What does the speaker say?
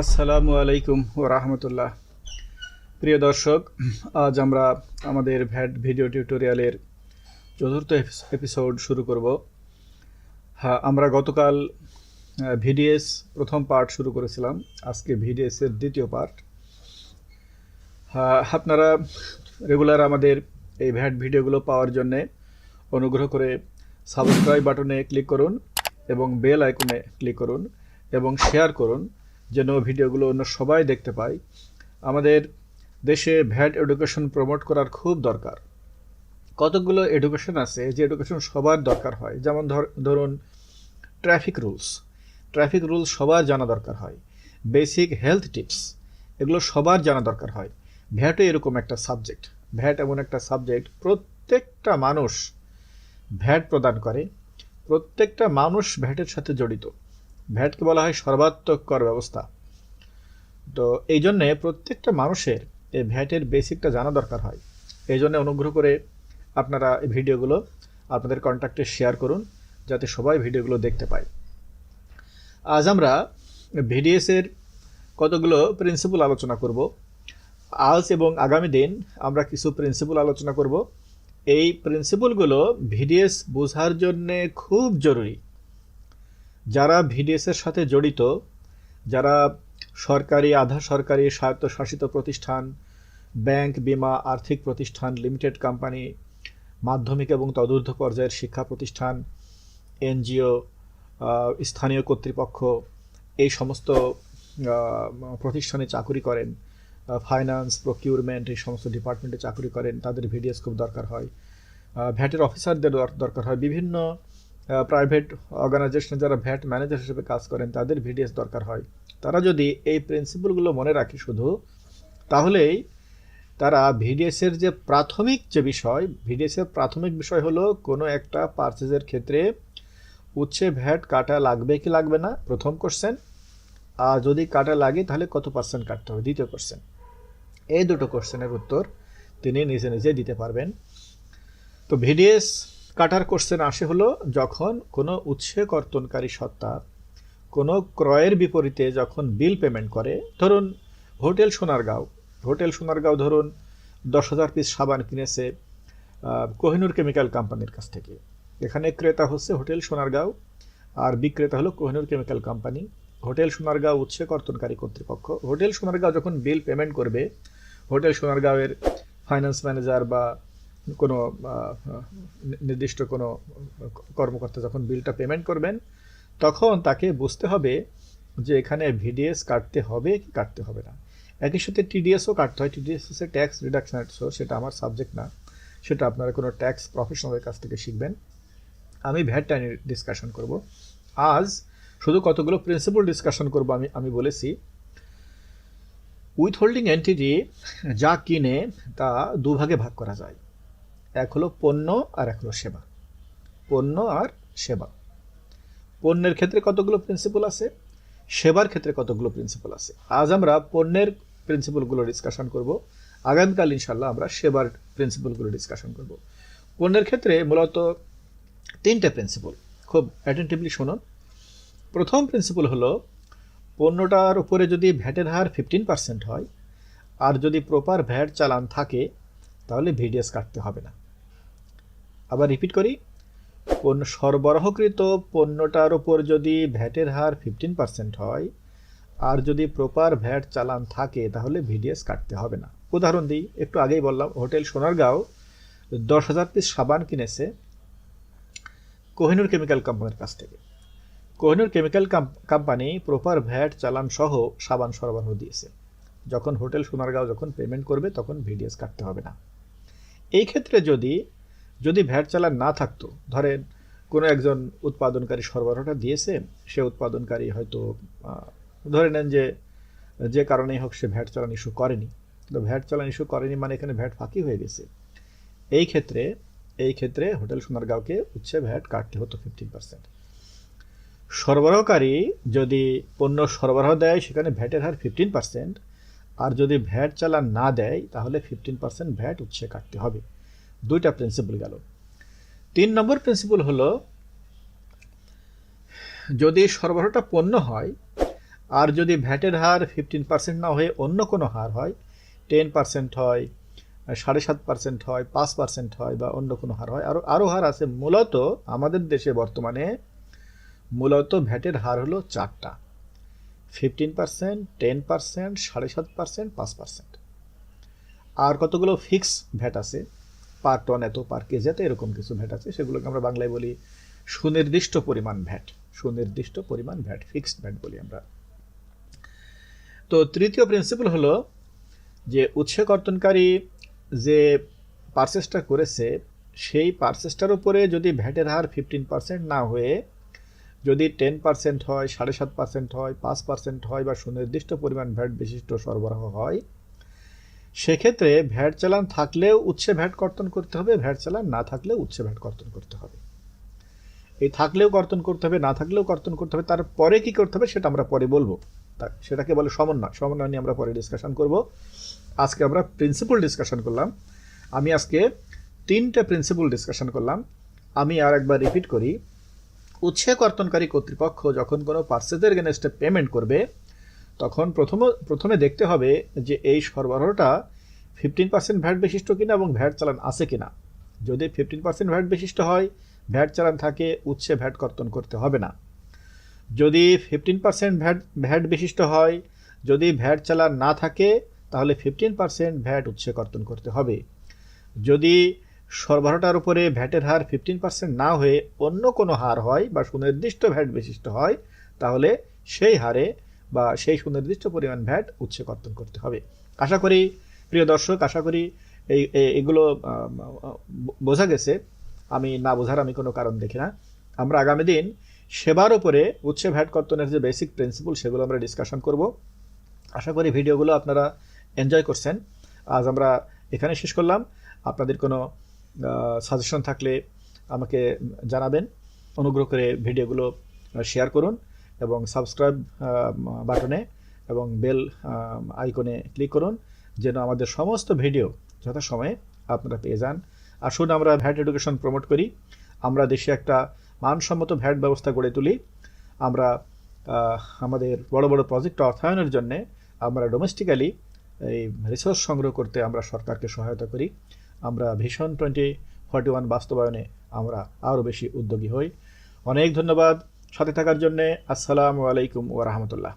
আসসালামু আলাইকুম ওয়া রাহমাতুল্লাহ। প্রিয় দর্শক, আজ আমরা আমাদের ভ্যাট ভিডিও টিউটোরিয়ালের চতুর্থ এপিসোড শুরু করব। হ্যাঁ, আমরা গতকাল ভিডিএস প্রথম পার্ট শুরু করেছিলাম, আজকে ভিডিএস এর দ্বিতীয় পার্ট। হ্যাঁ, আপনারা রেগুলার আমাদের এই ভ্যাট ভিডিওগুলো পাওয়ার জন্যে অনুগ্রহ করে সাবস্ক্রাইব বাটনে ক্লিক করুন এবং বেল আইকনে ক্লিক করুন এবং শেয়ার করুন, যেন ভিডিওগুলো অন্য সবাই দেখতে পায়। আমাদের দেশে ভ্যাট এডুকেশন প্রমোট করার খুব দরকার। কতগুলো এডুকেশন আছে যে এডুকেশন সবার দরকার হয়, যেমন ধরুন ট্রাফিক রুলস সবার জানা দরকার হয়। বেসিক হেলথ টিপস, এগুলো সবার জানা দরকার হয়। ভ্যাটও এরকম একটা সাবজেক্ট। ভ্যাট এমন একটা সাবজেক্ট, প্রত্যেকটা মানুষ ভ্যাট প্রদান করে, প্রত্যেকটা মানুষ ভ্যাটের সাথে জড়িত। ভ্যাটকে বলা হয় সর্বাত্মক কর ব্যবস্থা। তো এই জন্যে প্রত্যেকটা মানুষের এই ভ্যাটের বেসিকটা জানা দরকার হয়। এই জন্য অনুগ্রহ করে আপনারা এই ভিডিওগুলো আপনাদের কন্ট্যাক্টে শেয়ার করুন, যাতে সবাই ভিডিওগুলো দেখতে পায়। আজ আমরা ভিডিএসের কতগুলো প্রিন্সিপাল আলোচনা করব। আজ এবং আগামী দিন আমরা কিছু প্রিন্সিপাল আলোচনা করব। এই প্রিন্সিপালগুলো ভিডিএস বোঝার জন্যে খুব জরুরি। যারা ভিডিএসের সাথে জড়িত, যারা সরকারি, আধা সরকারি, স্বায়ত্তশাসিত প্রতিষ্ঠান, ব্যাংক, বিমা, আর্থিক প্রতিষ্ঠান, লিমিটেড কোম্পানি, মাধ্যমিক এবং তদূর্ধ্ব পর্যায়ের শিক্ষা প্রতিষ্ঠান, এনজিও, স্থানীয় কর্তৃপক্ষ, এই সমস্ত প্রতিষ্ঠানে চাকুরি করেন, ফাইন্যান্স, প্রকিউরমেন্ট, এই সমস্ত ডিপার্টমেন্টে চাকুরি করেন, তাদের ভিডিএস খুব দরকার হয়। ভ্যাটের অফিসারদের দরকার হয়। বিভিন্ন প্রাইভেট অর্গানাইজেশনে যারা ভ্যাট ম্যানেজার হিসেবে কাজ করেন, তাদের ভিডিএস দরকার হয়। তারা যদি এই প্রিন্সিপালগুলো মনে রাখে শুধু, তাহলেই তারা ভিডিএসের যে প্রাথমিক যে বিষয়, ভিডিএসের প্রাথমিক বিষয় হলো কোনো একটা পারচেজের ক্ষেত্রে উচ্ছে ভ্যাট কাটা লাগবে কি লাগবে না, প্রথম কোশ্চেন। আর যদি কাটা লাগে তাহলে কত পার্সেন্ট কাটতে হবে, দ্বিতীয় কোশ্চেন। এই দুটো কোশ্চেনের উত্তর তিনি নিজে নিজে দিতে পারবেন। তো ভিডিএস কাটার কোশ্চেন আসে হলো যখন কোনো উৎসে কর্তনকারী সত্তা কোনো ক্রয়ের বিপরীতে যখন বিল পেমেন্ট করে। ধরুন হোটেল সোনারগাঁও ধরুন 10,000 পিস সাবান কিনেছে কোহিনুর কেমিক্যাল কোম্পানির কাছ থেকে। এখানে ক্রেতা হচ্ছে হোটেল সোনারগাঁও আর বিক্রেতা হলো Kohinoor chemical company. Hotel Sonargaon উৎসে কর্তনকারী কর্তৃপক্ষ। হোটেল সোনারগাঁও যখন বিল পেমেন্ট করবে, হোটেল সোনারগাঁওয়ের ফাইন্যান্স ম্যানেজার বা কোনো নির্দিষ্ট কোনো কর্মকর্তা যখন বিলটা পেমেন্ট করবেন, তখন তাকে বুঝতে হবে যে এখানে ভিডিএস কাটতে হবে কি কাটতে হবে না। একই সাথে টিডিএসও কাটতে হয়। টিডিএস হচ্ছে ট্যাক্স রিডাকশন অ্যাক্টসও, সেটা আমার সাবজেক্ট না, সেটা আপনারা কোনো ট্যাক্স প্রফেশনালের কাছ থেকে শিখবেন। আমি ভ্যাটটা নিয়ে ডিসকাশন করব। আজ শুধু কতগুলো প্রিন্সিপাল ডিসকাশন করব। আমি বলেছি উইথহোল্ডিং এন্টিটি যা কিনে তা দুভাগে ভাগ করা যায়। এক হলো পণ্য আর এক হলো সেবা। পণ্য আর সেবা। পণ্যের ক্ষেত্রে কতগুলো প্রিন্সিপাল আছে, সেবার ক্ষেত্রে কতগুলো প্রিন্সিপাল আছে। আজ আমরা পণ্যের প্রিন্সিপালগুলো ডিসকাশন করব, আগামীকাল ইনশাল্লাহ আমরা সেবার প্রিন্সিপালগুলো ডিসকাশন করব। পণ্যের ক্ষেত্রে মূলত 3টে প্রিন্সিপাল, খুব অ্যাটেন্টিভলি শুনুন। প্রথম প্রিন্সিপাল হলো পণ্যটার উপরে যদি ভ্যাটের হার 15% হয় আর যদি প্রপার ভ্যাট চালান থাকে, তাহলে ভিডিএস কাটতে হবে না। আবার রিপিট করি, সরবরাহকৃত পণ্যটার উপর যদি ভ্যাটের হার 15% হয় আর যদি প্রপার ভ্যাট চালান থাকে, তাহলে ভিডিএস কাটতে হবে না। উদাহরণ দিই, একটু আগেই বললাম হোটেল সোনারগাঁও 10,000 পিস সাবান কিনেছে কোহিনুর কেমিক্যাল কোম্পানির কাছ থেকে। Kohinoor chemical company proper VAT চালান সহ সাবান সরবরাহ দিয়েছে। যখন হোটেল সোনারগাঁও যখন পেমেন্ট করবে, তখন ভিডিএস কাটতে হবে না। এই ক্ষেত্রে যদি ভ্যাট চালান না থাকতো, ধরেন কোনো একজন উৎপাদনকারী সরবরাহটা দিয়েছে, সে উৎপাদনকারী হয়তো ধরে নেন যে কারণেই হোক সে ভ্যাট চালান ইস্যু করেনি। তো ভ্যাট চালান ইস্যু করেনি মানে এখানে ভ্যাট ফাঁকি হয়ে গেছে। এই ক্ষেত্রে হোটেল সোনারগাঁওকে উচ্ছে ভ্যাট কাটতে হতো 15%। সরবরাহকারী যদি পণ্য সরবরাহ দেয়, সেখানে ভ্যাটের হার 15%, আর যদি ভ্যাট চালান না দেয়, তাহলে 15% ভ্যাট উচ্ছে কাটতে হবে। 2টা প্রিন্সিপাল গেল। 3 নম্বর প্রিন্সিপাল হলো যদি সরবরাহটা পণ্য হয় আর যদি ভ্যাটের হার 15% না হয়ে অন্য কোনো হার হয়, 10% হয়, 7.5% হয়, 5% হয়, বা অন্য কোনো হার হয়, আরও হার আছে। মূলত আমাদের দেশে বর্তমানে ভ্যাটের হার হলো 4টা: 15%, 10%, 7.5%, 5%। আর কতগুলো ফিক্স ভ্যাট আছে, পার টন এত, পার কেজি এত, এরকম কিছু ভ্যাট আছে, সেগুলোকে আমরা বাংলায় বলি সুনির্দিষ্ট পরিমাণ ভ্যাট। সুনির্দিষ্ট পরিমাণ ভ্যাট, ফিক্সড ভ্যাট বলি আমরা। তো তৃতীয় প্রিন্সিপাল হলো যে উৎসে কর্তনকারী যে পারচেসটা করেছে, সেই পারচেসটার উপরে যদি ভ্যাটের হার 15% না হয়ে যদি 10% হয়, 7.5% হয়, 5% হয়, বা সুনির্দিষ্ট পরিমাণ ভ্যাট বিশিষ্ট সরবরাহ হয়, সেক্ষেত্রে ভ্যাট চালান থাকলেও উৎসে ভ্যাট কর্তন করতে হবে, ভ্যাট চালান না থাকলেও উৎসে ভ্যাট কর্তন করতে হবে। এই থাকলেও কর্তন করতে হবে, না থাকলেও কর্তন করতে হবে, তারপরে কি করতে হবে সেটা আমরা পরে বলবো। সেটাকে বলে সমন্বয়। সমন্বয় নিয়ে আমরা পরে ডিসকাশন করব। আজকে আমরা প্রিন্সিপাল ডিসকাশন করলাম। আমি আজকে 3টে প্রিন্সিপাল ডিসকাশন করলাম। আমি আর একবার রিপিট করি। উৎসে কর্তনকারী কর্তৃপক্ষ যখন কোনো পার্সেসের এগেনস্টে পেমেন্ট করবে, তখন প্রথমে দেখতে হবে যে এই সরবরাহটা 15% ভ্যাট বিশিষ্ট কিনা এবং ভ্যাট চালান আছে কিনা। যদি 15% ভ্যাট বিশিষ্ট হয়, ভ্যাট চালান থাকে, উৎসে ভ্যাট কর্তন করতে হবে না। যদি 15% ভ্যাট বিশিষ্ট হয়, যদি ভ্যাট চালান না থাকে, তাহলে 15% ভ্যাট উৎসে কর্তন করতে হবে। যদি সরবরাহটার উপরে ভ্যাটের হার 15% না হয়ে অন্য কোনো হার হয় বা সুনির্দিষ্ট ভ্যাট বিশিষ্ট হয়, তাহলে সেই হারে বা সেই সুনির্দিষ্ট পরিমাণ ভ্যাট উৎসে কর্তন করতে হবে। আশা করি প্রিয় দর্শক, এগুলো বোঝা গেছে। আমি না বোঝার কোনো কারণ দেখি না। আমরা আগামী দিন সেবার উপরে উৎসে ভ্যাট কর্তনের যে বেসিক প্রিন্সিপাল, সেগুলো আমরা ডিসকাশন করব। আশা করি ভিডিওগুলো আপনারা এনজয় করছেন। আজ আমরা এখানে শেষ করলাম। আপনাদের কোনো সাজেশন থাকলে আমাকে জানাবেন। অনুগ্রহ করে ভিডিওগুলো শেয়ার করুন এবং সাবস্ক্রাইব বাটনে এবং বেল আইকনে ক্লিক করুন, যেন আমাদের সমস্ত ভিডিও যথাসময়ে আপনারা পেয়ে যান। আসুন আমরা ভ্যাট এডুকেশন প্রমোট করি। আমরা দেশে একটা মানসম্মত ভ্যাট ব্যবস্থা গড়ে তুলি। আমরা আমাদের বড় বড় প্রজেক্ট অর্থায়নের জন্যে আমরা ডোমেস্টিক্যালি এই রিসোর্স সংগ্রহ করতে আমরা সরকারকে সহায়তা করি। আমরা ভিশন 2041 বাস্তবায়নে আমরা আরও বেশি উদ্যোগী হই। অনেক ধন্যবাদ সাথে থাকার জন্যে। আসসালামু আলাইকুম ওয়া রাহমাতুল্লাহ।